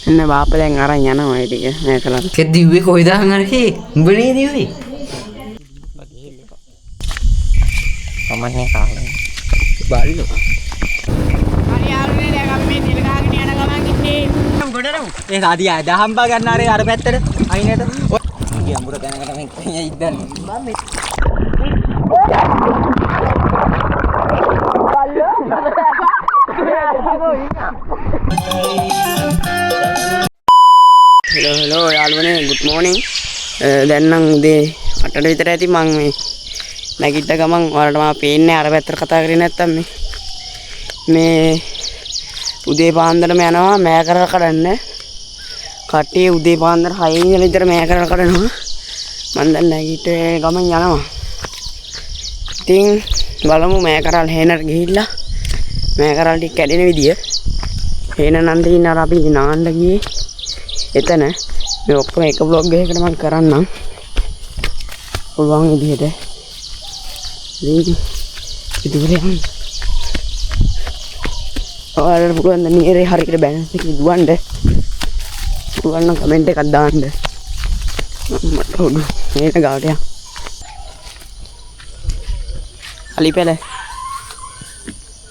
එන්න බාප්පා දැන් අරන් යනවා ඒ ටික මම කළා. ඒ දිව්වේ කොයිද හංගන්නේ? උඹනේ දිව්වේ. කමන්නේ කාලේ. බල්ලෝ. හරි යාළුවනේ දැන් අපි මේ තෙල් ගහගෙන යන ගමන් ඉන්නේ. ගොඩරමු. ඒ සාදිය දහම්බා ගන්න අර පැත්තට. අයිනට. ඔය අඹුර කනකට මම ඉද්දන්නේ. බම් මේ. hello යාළුවනේ good morning. දැන් නම් උදේ 8ට විතර ඇති මම මේ නැගිට ගමන් ඔයාලට මම පේන්නේ අර පැත්තට කතා කරේ නැත්තම් මේ උදේ පාන්දරම යනවා මෑ කරලා කඩන්න. කට්ටිය උදේ පාන්දර 6 ඉඳලා විතර මෑ කරලා කඩනවා. මම දැන් නැගිට ගමන් යනවා. ඉතින් බලමු මෑ කරලා හේනට ගිහිල්ලා මෑ කරලා ටික කැඩෙන විදිය. හේන නන්දින අර අපි නාන්න ගියේ. එතන මේ ඔක්කොම එක vlog එකකට මම කරන්නම්. පුළුවන් විදිහට. ඉතින් යන්න. ඔයාලට පුළුවන් ද නීරේ හරියට බැලන්ස් එක දුවන්න. පුළුවන් නම් කමෙන්ට් එකක් දාන්න. මට උඩු මේක ගාවට යන්න.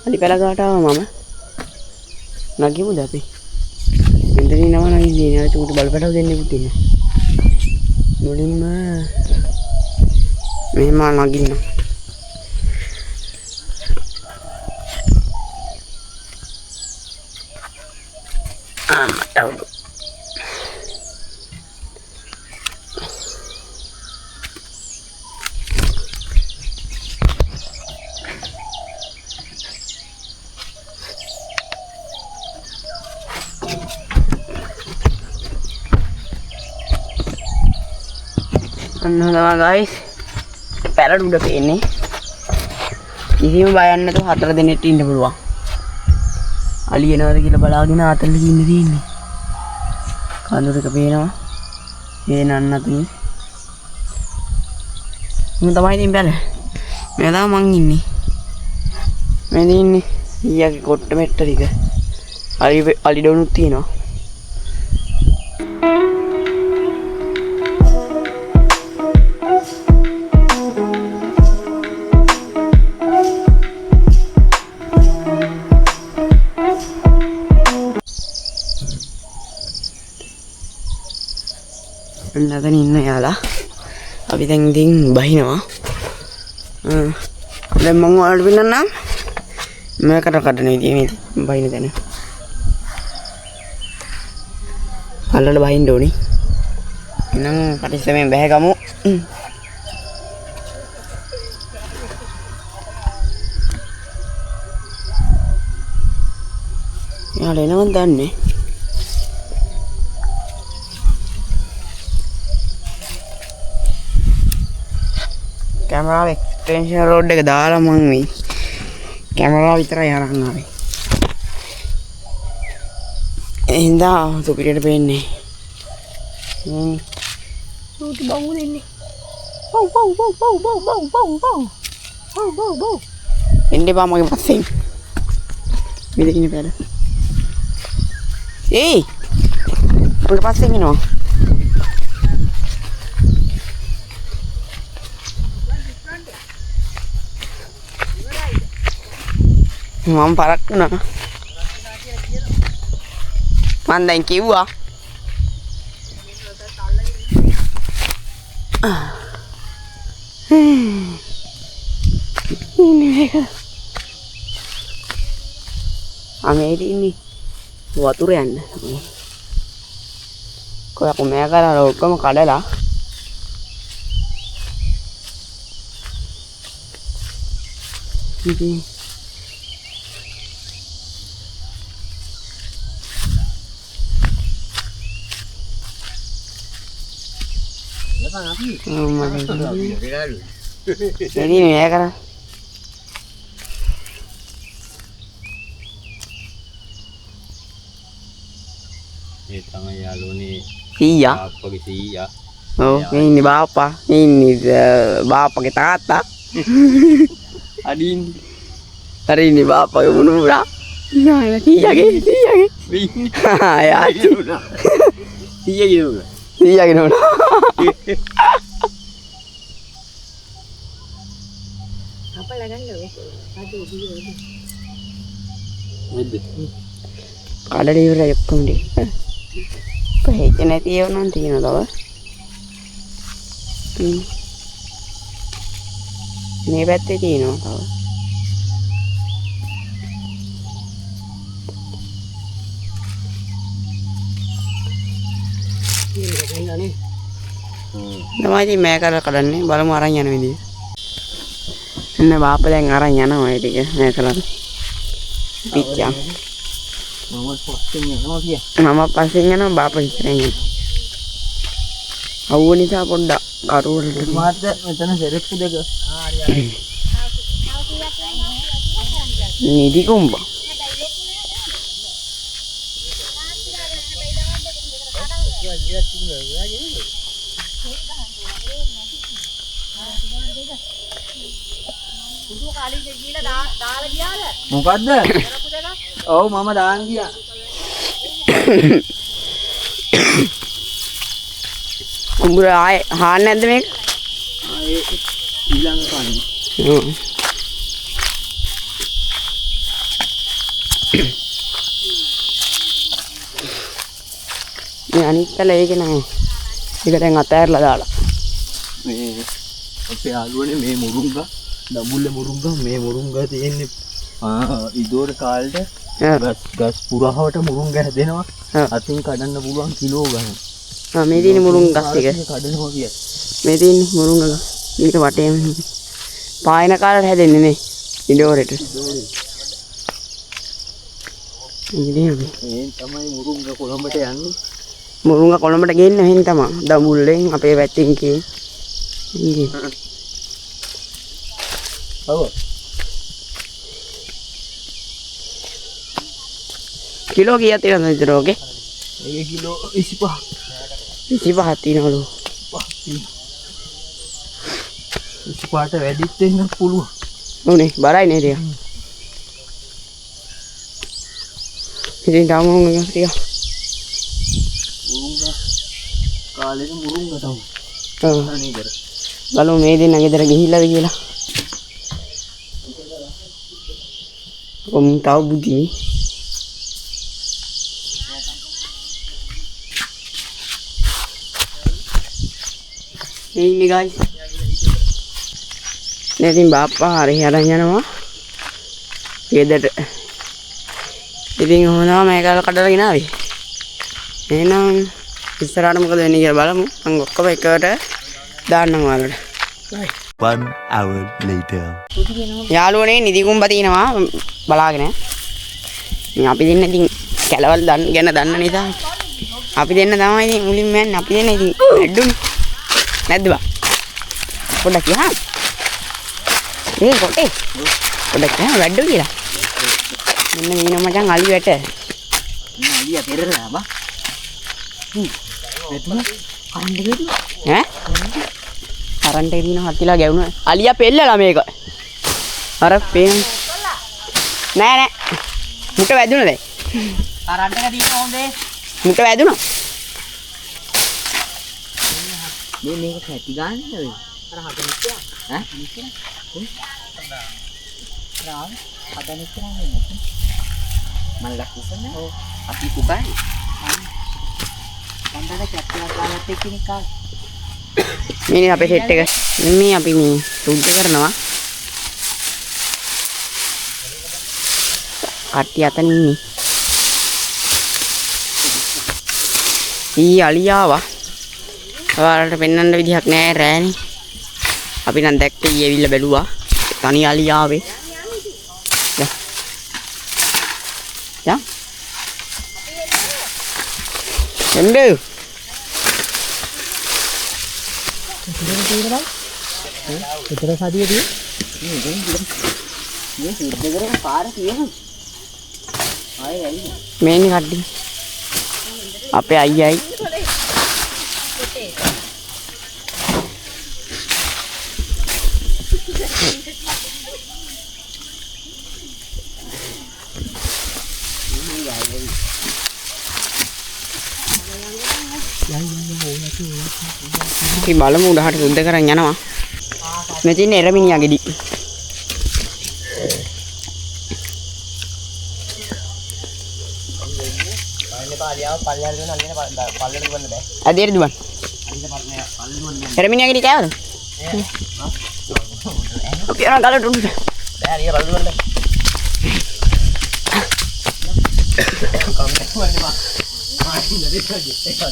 අලිපැල ගාවට ආවා මම. නගිමුද අපි? මෙතනින් නම නගින්නේ නෑ චූටි බලපටව දෙන්නේ පුතින්න. මුලින්ම මෙහෙම නගින්න. මට උඩු. අන්න guys පැලට උඩ පේන්නේ කිසිම බයක් නැතුව 4 දිනෙට ඉන්න පුළුවන්. අලියනවද කියලා බලාගෙන ආතල්ලේ ඉන්න තියෙන්නේ. කඳුරක පේනවා. මේ නන්නතුනේ. මම තමයි ඉතින් බැල. මේ තමයි මං ඉන්නේ. මේ ඉන්නේ ඊයගේ කොට්ට මෙට්ට ටික. අලි ඩොනුත් තියෙනවා. නගන ඉන්න යාලා අපි දැන් ඉතින් බහිනවා. දැන් මම ඔයාලට පෙන්නන්නම් මේකට කඩන විදිය මේ බහින තැන. අල්ලලා බහින්න ඕනි. එහෙනම් පටිස්සමෙන් බැහැගමු. යාලා එනවන් දන්නේ. කැමරාව එක්ස්ටෙන්ෂන් රෝඩ් එක දාලා මම මේ කැමරාව විතරයි අරන් ආවේ. එහින්දා සුපිරියට පේන්නේ. සූටි බවු දෙන්නේ. බව් බව් බව් බව් බව් බව් බව් බව්. බව් බව් බව්. එන්නේ බා මගේ පස්සෙන්. මෙතන පැල. මගේ පස්සෙන් එනවා. මම පරක් වුණා. මම දැන් කිව්වා. අමේරි ඉන්නේ වතුර යන්න. කොහොම මෑ කරලා ඔක්කොම කඩලා ඉතින් jadi ini ya kan ini tangan ya lo nih iya apa gitu iya oh ini bapak kita kata adin hari ini bapak yang menurut nah iya gitu යාච්චි. ඊයේ ගිනුනා. ඊයගෙන උනා. මෙද්ද. කඩට ඉවරයි ඔක්කොම ටික. කොහෙද නැති ඒවා නම් තියෙනවා තව. මේ පැත්තේ තියෙනවා තව. තමයි ඉතින් මෑ කරලා කඩන්නේ බලමු අරන් යන විදිය. එන්න බාප්පා දැන් අරන් යනවා ඒ ටික මෑ කරලා. පිච්චා. මම පස්සෙන් යනවා කිය. මම පස්සෙන් යනවා බාප්පා ඉස්සරහින් යනවා. අවුව නිසා පොඩ්ඩක් කරුවලට මාත් මෙතන සෙරෙප්පු දෙක. නිදි කුඹ. මොකද්ද? ඔව් මම දාන්න ගියා. කුඹුර ආයේ හාන්න නැද්ද මේක? ආයේ ඊළඟ කන්නේ. ඔව්. මේ අනිත්තල ඒක නෑ. ඒක දැන් අතෑරලා දාලා. මේ අපේ යාළුවනේ මේ මුරුංගා දඹුල්ල මුරුංගා මේ මුරුංගා තියෙන්නේ ඉදෝර කාලෙට ගස් පුරාවට මුරුංගා හැදෙනවා. අතින් කඩන්න පුළුවන් කිලෝ ගණන්. මේ තියෙන මුරුංග ගස් ටික. කඩනවා කිය. මේ තියෙන මුරුංග ගස්. ඊට වටේම පායන කාලේ හැදෙන්නේ නේ. ඉඩෝරෙට. මේ තමයි මුරුංගා කොළඹට යන්නේ. මුරුංග කොළඹට ගෙන්න එහෙන් තමයි. දඹුල්ලෙන් අපේ පැත්තෙන් කී. ඔව්. කිලෝ කීයක් තියෙනවද විතර ඔගේ? ඒක කිලෝ 25. 25ක් තියෙනවලු. 25ට වැඩිත් වෙන්න පුළුවන්. උනේ බරයි නේද ටික. ඉතින් තාම මුරුංග ටික. මුරුංගා කාලෙට මුරුංගා තමයි. ඔව්. අනේ කර. බලමු මේ දෙන්න ගෙදර ගිහිල්ලාද කියලා. කොම් තව බුද්ධි. මේ ඉන්නේ guys. ඉතින් බාප්පා හරි අරන් යනවා. ගෙදරට. ඉතින් හොනවා මේක කඩලා ගෙනාවේ. එහෙනම් ඉස්සරහට මොකද වෙන්නේ කියලා බලමු. මම ඔක්කොම එකට දාන්නම් ඔයාලට. 1 hour later. යාළුවනේ නිදි කුඹ තිනවා බලාගෙන. මේ අපි දෙන්න ඉතින් කැලවල් ගැන දන්න නිසා අපි දෙන්න තමයි ඉතින් මුලින්ම යන්නේ. අපි දෙන්න ඉතින් වැඩුනේ. නැද්ද බා? පොඩ්ඩක් යහන්. මේ කොටේ. පොඩ්ඩක් යහන් වැඩු කියලා. මෙන්න මීන මචං අලි වැට. අලියා පෙරලා බා. වැටුණා. කන්න දෙන්න. ඈ? කරන්ට් එක දින හත්තිලා ගැවුණා. අලියා පෙල්ලලා මේක. අර පේන. නෑ නෑ. මුට වැදුණා දැන්. කරන්ට් එක දින්න හොඳේ. මුට වැදුණා. මේ මේක කැටි ගන්න නේ. අර හදන්න කියලා. ඈ? රාව හදන්න කියලා නේ. මම ලක්ෂණ ඔව්. අපි පුකයි. බණ්ඩාර කැට්ටියක් ගන්නත් එක්කෙනෙක් ආවා. මේ අපේ සෙට් එක. මේ අපි මේ සුද්ධ කරනවා. කට්ටිය අතන ඉන්නේ. ඊ අලියාවා. ඔයාලට පෙන්වන්න විදිහක් නෑ රෑනේ. අපි නම් දැක්කේ ඊ ඇවිල්ලා බැලුවා. තනි අලියාවේ. යා. එන්නේ. විතර සාදියේ තියෙන්නේ. මේ සුද්ධ කරන පාර තියෙනවා. ආයේ ඇයි? මේනි කට්ටිය. අපේ අයියයි. අපි බලමු උඩහට සුද්ධ කරන් යනවා. මේ තියෙන එරමිනියා ගෙඩි. අදේට දුවන්. එරමිනියා ගෙඩි කෑවද? අපි යනවා ගලට උඩට.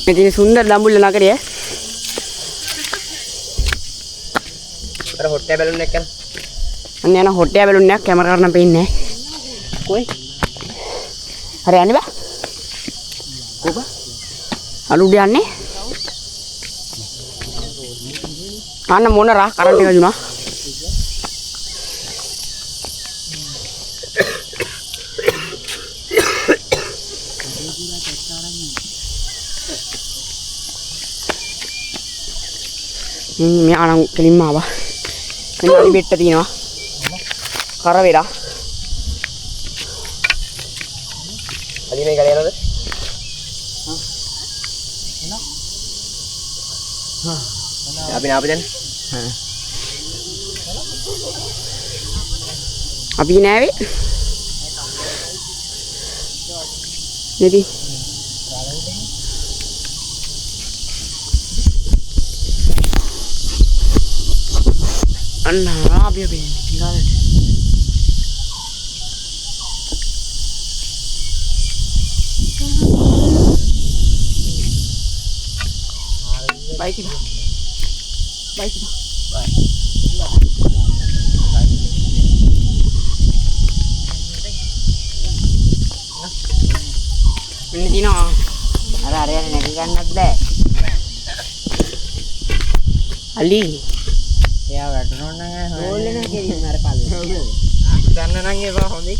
මේ තියෙන සුන්දර දඹුල්ල නගරය. අර හොට්ටය බැලුම් එක කරන. අන්න යන හොට්ටය බැලුම් එකක් කැමරා කරන්න පේන්නේ නැහැ. කොයි? හරි යන්නේ බා. කොබ? අලුඩ යන්නේ. අන්න මොනරා කරන්ට් එක දුනා. මේ ආනන් කෙලින්ම ආවා. මෙන්න අලි බෙට්ට තියෙනවා. කර වෙලා. අලි මේ ගලේ යනවද? අපි නාපි දැන්. අපි නෑවේ. නේද? අන්න ආපිය බේන්නේ ගාලට. බයිටි බා. බයිටි බා. මෙන්න දිනවා. අර යන්නේ නැගි ගන්නත් බෑ. අලි එයා වැටුණා නම් රෝල් වෙනවා කියන අර පල්ලේ. ගන්න නම් ඒවා හොඳයි.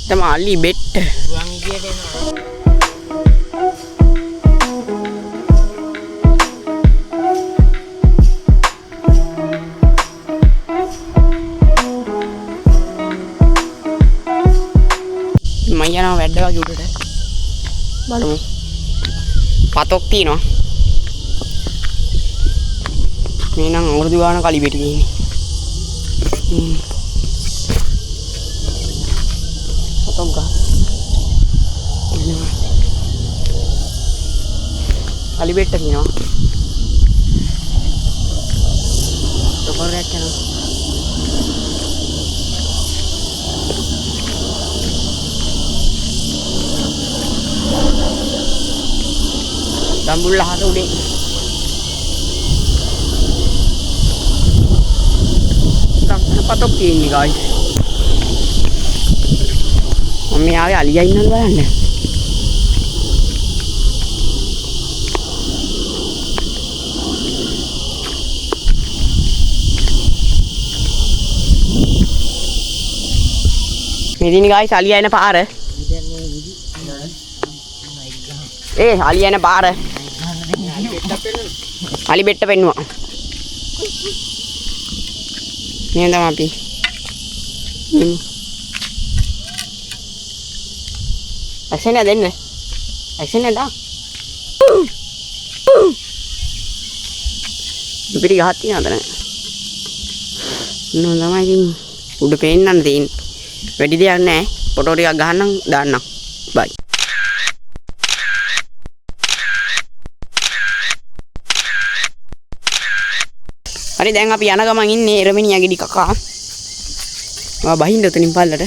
තමයි අලි බෙට්ට. ගුවන් විදියට එනවා. මම යනවා වැඩ වගේ උඩට. බලමු. පතොක් තියෙනවා. මේ නම් අවුරුදු ගාන කලි බෙටි තියෙන්නේ. පතොක් ගා. කලි බෙට්ට තියෙනවා. තොපරයක් යනවා. දඹුල්ල හත උඩේ. පතොක් තියෙන්නේ guys. මම යාගේ අලියා ඉන්නවද බලන්න. මේ දින guys අලියා එන පාර. අලියා එන පාර. අලි බෙට්ට පෙන්නුවා. මේ තමයි අපි. ඇක්ෂන් එක දෙන්න. ඇක්ෂන් එක දාන්න. පිටි ගහක් තියනද නැහැ. නෝ තමයි ඉතින් උඩ පේන්නන්න තියෙන්නේ. වැඩි දෙයක් නැහැ. ෆොටෝ ටිකක් ගහන්නම් දාන්නම්. බයි. හරි දැන් අපි යන ගමන් ඉන්නේ එරමිනියා ගෙඩි කකා. ආ බහින්න උතනින් පල්ලට.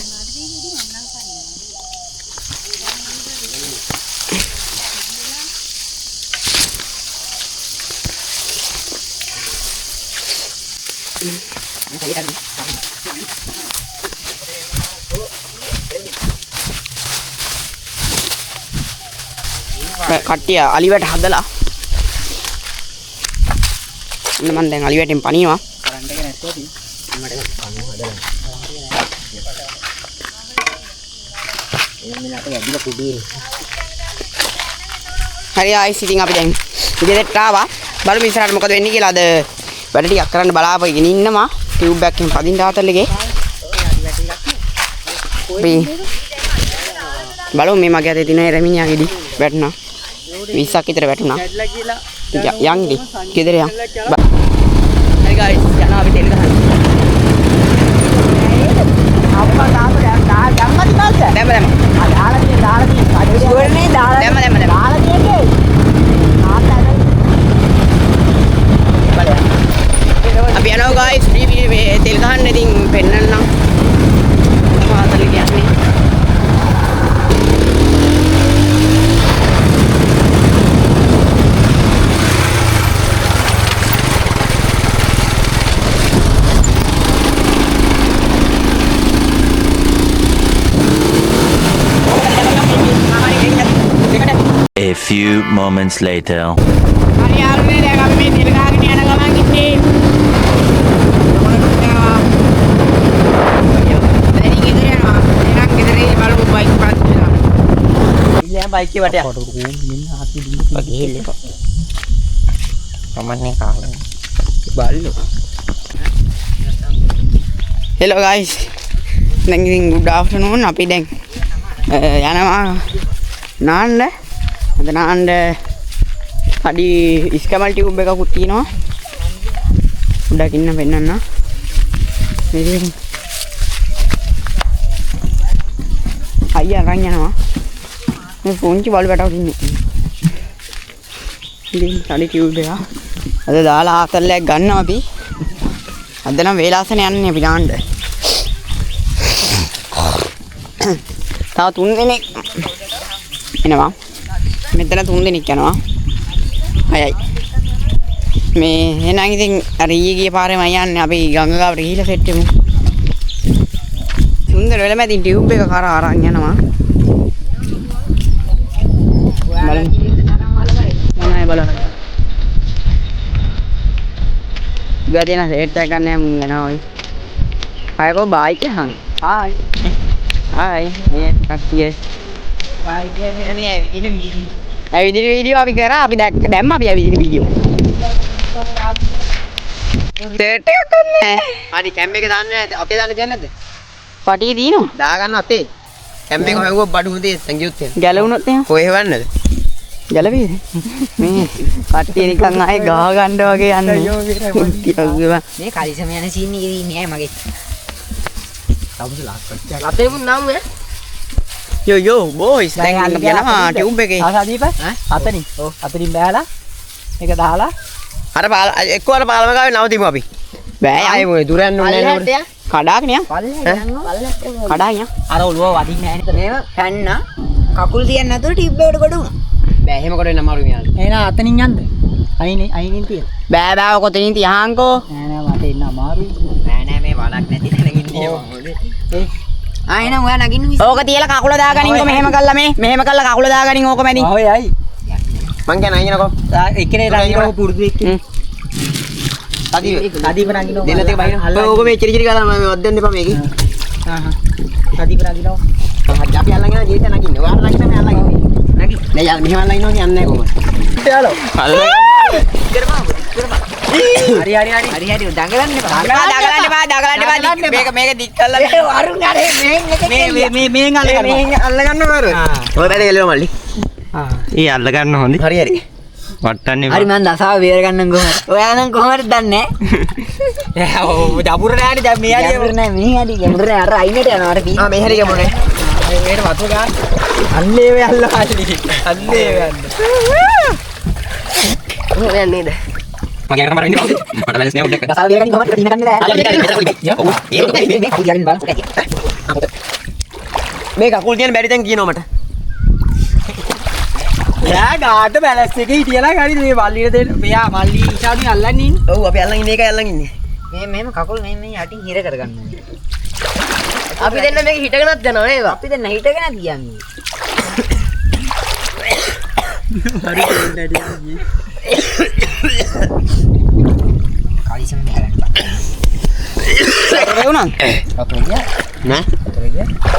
කට්ටිය අලිවට හදලා මම දැන් අලිවැටෙන් පනිනවා. කරන්ට් එක නැත්තේ මට කමු හදලා. එනම් මෙන්න අපේ ඇදිලා කුඩේ. හරි ආයිස් ඉතින් අපි දැන් ඉතින් ආවා. බලමු ඉස්සරහට මොකද වෙන්නේ කියලා. අද වැඩ ටිකක් කරන්න බලාපොගෙන ඉන්නවා. ටියුබ් එකකින් පදින්න ආතල්ලගේ. බලමු මේ මගේ අතේ තියෙන රෙමිනියා ගෙඩි වැටුණා. 20ක් විතර වැටුණා. යන් ඉතින් ගෙදර යන්. හරි guys යනවා අපි තෙල් ගහන්න. අප්පා තාම දැම්මද නැද්ද? දැම්ම. දාලා තියෙන. ෂුවර්නේ දාලා. දැම්ම. දාලා තියෙන්නේ. අපි යනවා guys මේ තෙල් ගහන්න ඉතින් පෙන්නන්නම්. මාතල කියන්නේ. A few moments later. Hari යාළුවනේ දැන් අපි මේ තෙල් ගහගෙන යන ගමන් ඉන්නේ. දැන් ගෙදර යනවා. එහෙනම් ගෙදර ගිහින් බලමු බයික් පාත් වෙනවා. ඉල්ලෙන් බයික් එක වටයක්. කොට මෙන්න ආසි දින්න. ගිහිල්ලා. සමන්නේ කාලේ. බල්ලෝ. Hello guys. දැන් ඉතින් good afternoon අපි දැන් යනවා නාන්න. අද නාන්න අඩි ඉස්කමල් ටියුබ් එකකුත් තියෙනවා. උඩක් ඉන්න පෙන්නන්න. ඉතින් අයියා අරන් යනවා. මේ පුංචි බලු වැටක් ඉන්නේ. ඉතින් අඩි ටියුබ් එක අද දාලා ආසල්ලයක් ගන්නවා අපි. අද නම් වේලාසන යන්නේ අපි නාන්න. තව 3 දිනක් එනවා. මෙතන 3 දිනක් යනවා. අයයි. මේ එහෙනම් ඉතින් අර ඊයේ ගිය පාරේම යන්නේ අපි ගංගාවට ගිහිල්ලා සෙට් වෙමු. සුන්දර වෙලමැදින් ටියුබ් එක කරා අරන් යනවා. බලන්න. මොනවයි බලන්න. ගාදින සෙට් එක ගන්න යමු යනවා. අයකෝ බයික් එකහන්. හායි. හායි. මේ කක්තිය. බයික් එකේ නේ ඇවිදින වීඩියෝ අපි කරා අපි දැම්ම අපි ඇවිදින වීඩියෝ. සෙට් එකක් ගන්න. හරි කැම්ප් එක දාන්නේ අපේ දාන්න දෙන්නේ නැද්ද? පටිය දිනනවා. දා ගන්න අතේ. කැම්ප් එක හොයුවා බඩු හොඳේ සංගියුත් වෙන. ගැලවුණොත් එහෙනම් කොහෙ වන්නද? ගැලවීද? මේ කට්ටිය නිකන් ආයේ ගහ ගන්න වගේ යන්නේ. මේ කලිසම යන සීන් එකේ ඉන්නේ අය මගේ. අපේ මුන් නම් yo boys දැන් යනවා ටියුබ් එකේ. ආසාදීප අතනින්. ඔව් අතනින් බෑලා මේක දාලා අර එක්ක අර පාලම ගාවේ නවතිමු අපි. බෑ ආයේ මොකද දුර යන්න ඕනේ නේද? කඩාගෙන යන්න. කඩාගෙන යන්න. අර ඔළුව වදින්නේ නැහැ නේද? මේව පැන්න කකුල් තියන්න නැතුව ටියුබ් එකට ගොඩ වුණා. බෑ එහෙම කොට වෙන්න අමාරු මියාල. එහෙනම් අතනින් යන්න. අයිනින් තියෙන. බෑ කොතනින් තියහන්කෝ. නෑ මට එන්න අමාරුයි. නෑ මේ වලක් නැති තැනක ඉන්නේ ඒ එහෙනම් ඔයා නගින්න ඕක තියලා කකුල දාගනින්කෝ මෙහෙම කළා මෙහෙම කළා කකුල දාගනින් ඕක මැදින්. ඔය අයි. මං කියන අයිනකෝ. එක්කනේ නගිනව පුරුදු එක්කනේ. සදීප නගිනව. දෙන්නත් එක බහින. ඕක මේ චිරි චිරි ගාලා මම වද්දන්න එපා මේකේ. සදීප නගිනව. අපි අල්ලගෙන ජීවිත නගින්න. ඔයාලා නගින්න මම අල්ලගෙන. නගි. නෑ යාල මෙහෙම අල්ලගෙන ඉන්නවනේ යන්නේ නැහැ කොහොමද? යාලෝ. අල්ලගෙන. හරි දඟලන්න එපා. මේක දික් කරලා වරුන් අරේ මේන් අල්ලගන්න බෑ. ඔය බැලේ එළව මල්ලි. ඒ අල්ල ගන්න හොඳයි. හරි. වට්ටන්නේ. හරි මං දසාව බේර ගන්නම් කොහොමද? ඔයා නම් කොහොමද දන්නේ? ඔව් දපුර නෑනේ දැන් මේ හරිය. ගැඹුර නෑ මේ හරි ගැඹුර නෑ අර අයිනට යනවා අර පී. මේ හරිය ගමුනේ. මේකට වතුර ගන්න. අල්ලේ වේ අල්ලපාලි. අල්ලේ වේ අල්ල. ඔය යන්නේ නේද? මගේ අර මරින්න බෑ. මට බැලන්ස් නෑ උඩ එක. දසාව බේර ගන්න කොහොමද? ඉන්න ගන්න බෑ. මේ කකුල් තියන බැරි තැන් කියනවා මට. යා ගාඩ බැලන්ස් එකේ හිටියලා හරි මේ මල්ලිට දෙන්න. මෙයා මල්ලි ඉෂාදුන් අල්ලන්නේ ඉන්නේ. ඔව් අපි අල්ලන් ඉන්නේ ඒකයි අල්ලන් ඉන්නේ. මෙහෙම කකුල් මෙහෙම යටින් හිර කරගන්න ඕනේ. අපි දෙන්න මේක හිටගෙනත් යනවා නේද? අපි දැන් හිටගෙන තියන්නේ. හරි දෙන්නදී. කලිසම ගන්න. ඒ උනන්. වතුර ගියා. නෑ.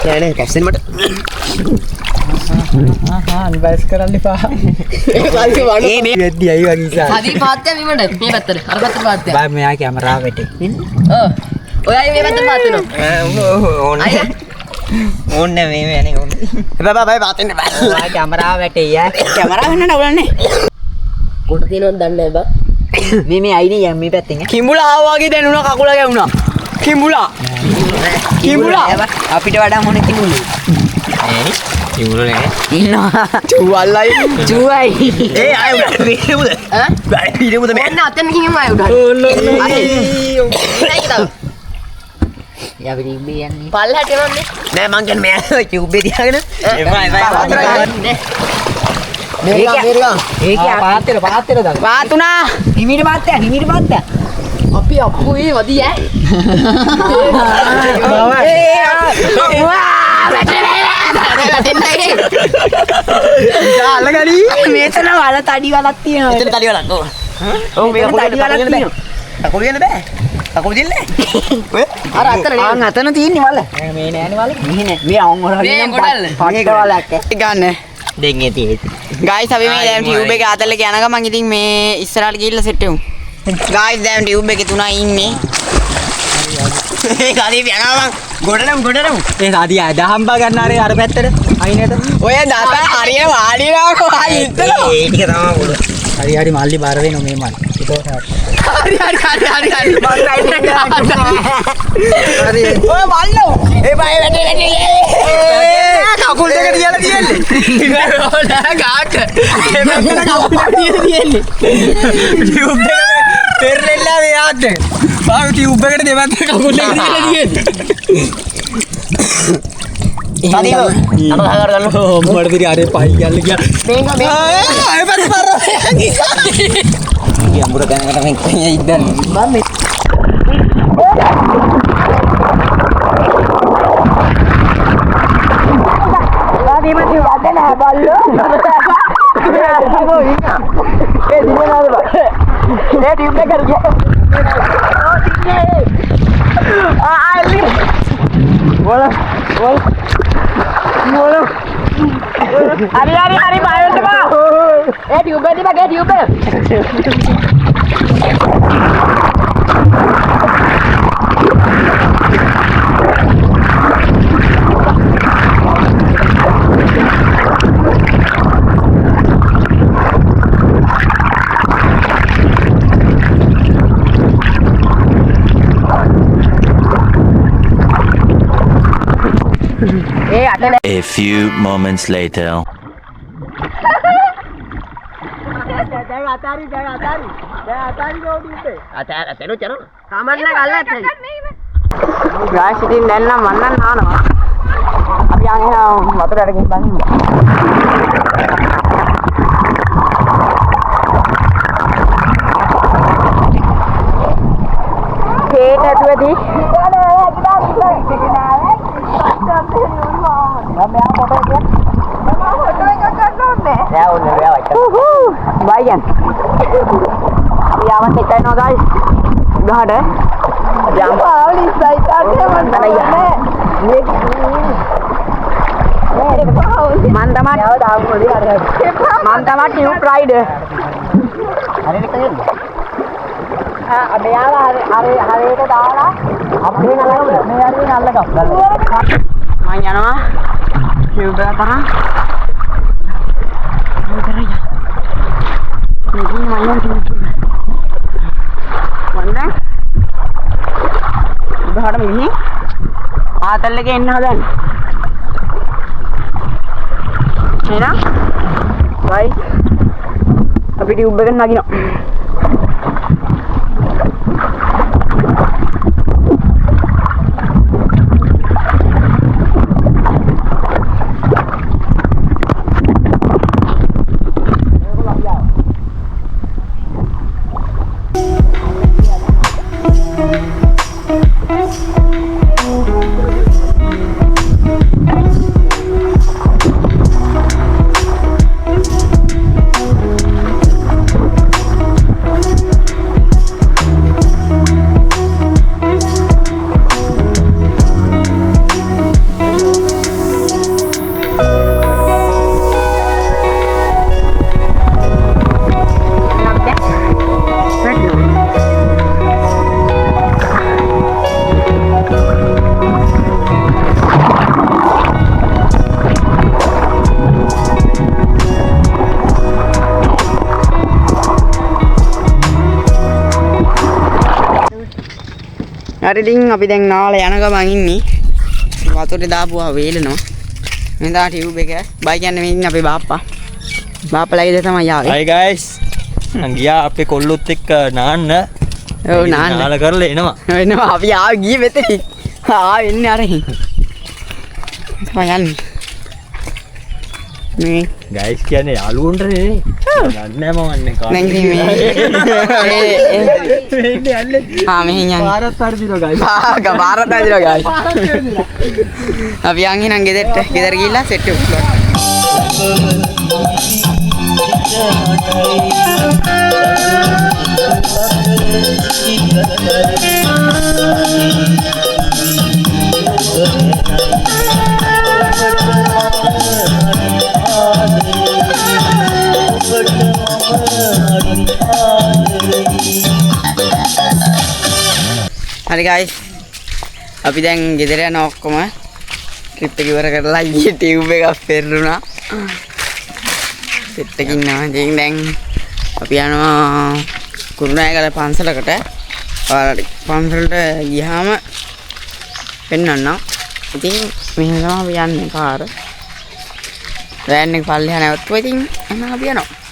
නෑ කැස්සෙන් මට. අන්වයිස් කරන්න එපා. ඒ මේ වෙද්දි අය වගේ ඉස්සාව. හදි පාත්තය මෙමඩ මේ පැත්තට අර පැත්තට පාත්තය. බයි මෙයා කැමරාවට. ඔය අය මේ පැත්තට පාත් වෙනවා. ඕනේ. ඕන්නේ මේ යන්නේ ඕන්නේ බබා පාතෙන්න බෑ ඔයා කැමරාව වැටේ යා කැමරාව වෙන්න නවලන්නේ කොට තියෙනවද දන්නේ නැහැ බා මේ අයිනේ යම් මේ පැත්තෙන් කිඹුලා ආවා වගේ දැනුණා කකුල ගැවුණා කිඹුලා අපිට වඩා මොන කිමුලු කිවුරු නෑ. ඉන්නවා චුවල්ලයි චුවයි ඒ ආය උඩට පිරෙමුද? ඈ ගාඩි පිරෙමුද මේ? ඔන්න අතෙන් ගිහින් ආය උඩට යවිලි ඉබ්බේ යන්නේ පල්ලහැට එවන්නේ නෑ මං කියන්නේ මෙයා ටියුබ් එක තියාගෙන ඒකේ පාත්තර දාන්න පාතුනා හිමිට පාත්ත අපි අප්පුයි වදී ඈ අල්ලගනි මේතන වල තඩි වලක් තියෙනවා එතන තඩි වලක් ඕන. ඔව් මේක තඩි වලක් තියෙනවා කකුල දෙන්න බෑ. කකුල දෙන්නේ ඔය අර අතන නේ ආන් අතන තියෙන්නේ වල මේ නෑනේ වල මෙහෙ මේ අවුන් වල මේ ගොඩල්ල. පට්ට වලක් ගන්න දෙන්නේ තියෙන්නේ. ගයිස් අපි මේ දැන් ටියුබ් එක අතල්ල යන ගමන් ඉතින් මේ ඉස්සරහට ගිහිල්ලා සෙට් වෙමු ගයිස් දැන් ටියුබ් එකේ තුනයි ඉන්නේ ඒ ගාලේ යනවා මං ගොඩනමු ඒ සාදී දහම්බා ගන්න අර පැත්තට අයිනේට ඔය දත හරිය වාඩිලා කොහයි ඉතලා ඒ ටික තමයි පොළ. හරි මල්ලි බාර වෙනවා මේ මල් ඒකට හරි මං රයිට් එක හරි ඔය මල්ලෝ ඒ බය වැටේ කකුල් දෙක තියලා තියෙන්නේ ඕන ගාට ඒ මෙතන කකුල් දෙක තියෙන්නේ ටියුබ් එක පෙරලෙලා මෙයාට බාව ටියුබ් එකට දෙපැත්ත කකුල් දෙක තියලා තියෙන්නේ සාදීව අර හංගර ගන්න. මොකටද ඉතින් අර පයි යන්න ගියා ආ ඒ පැත්ත පර අඹුර දැනකට මම කන්නේ ඉද්දන්නේ මම hari bayo coba ටියුබ් එක දිපා ටියුබ් එක A few moments later. කමන්න ගල්ලත් ගාස් ඉතින් දැන් නම් මන්නම් නානවා අපි යන් එහා වතුරට ගිහින් බලමු කේට ඇතුවේදී Bayan. Abi awan tekan no guys. Udah ada. Jam. Pauli sai tadi mana ya? Mantamat. Mantamat new pride. හරි නේ කන්නේ. Ada yang hari itu dah lah. අපි නල්ලගමු. මේ හරි නල්ලගමු. Main ano? Juga parang. Ini lumayan sih. Mana? Udah ada ini. Atal lagi enak kan? Mana? Baik. Tapi diubahkan lagi no. ඉතින් අපි දැන් නාල යන ගමන් ඉන්නේ. වතුරේ දාපුවා වේලනවා. මේ දා ටියුබ් එක. බයි කියන්නේ මේ ඉන්නේ අපේ බාප්පා. බාප්පා ලයිද තමයි ආවේ. Hi guys. ගියා අපේ කොල්ලොත් එක්ක නාන්න. ඔව් නාන්න. නාල කරලා එනවා. එනවා අපි ආවේ ගියේ මෙතනින්. එන්නේ අරහින්. යන්නේ. මේ ගයිස් කියන්නේ යාළුවන්ට නේ. දන්නේ මවන්නේ කාට. දැන් ඉතින් මේ මෙන්න යන්නේ. මෙහෙන් යන්නේ. පාරත් හරිදිනවා ගයිස්. පාරත් හරිදිනවා ගයිස්. අපි යන් හිනම් ගෙදරට. ගෙදර ගිහිල්ලා සෙට් එක උස්ලා. හරි guys අපි දැන් ගෙදර යන ඔක්කොම ට්‍රිප් එක ඉවර කරලා ඊයේ ටියුබ් එකක් පෙරළුණා සෙට් එකකින් ඉන්නවා ඉතින් දැන් අපි යනවා කුරුණෑගල පන්සලකට ඔයාලට පන්සලට ගියාම පෙන්නන්නම් ඉතින් මෙහෙම තමයි අපි යන්නේ පාර වෑන් එක පල්ලෙහා නැවතුවා ඉතින් එහෙනම් අපි යනවා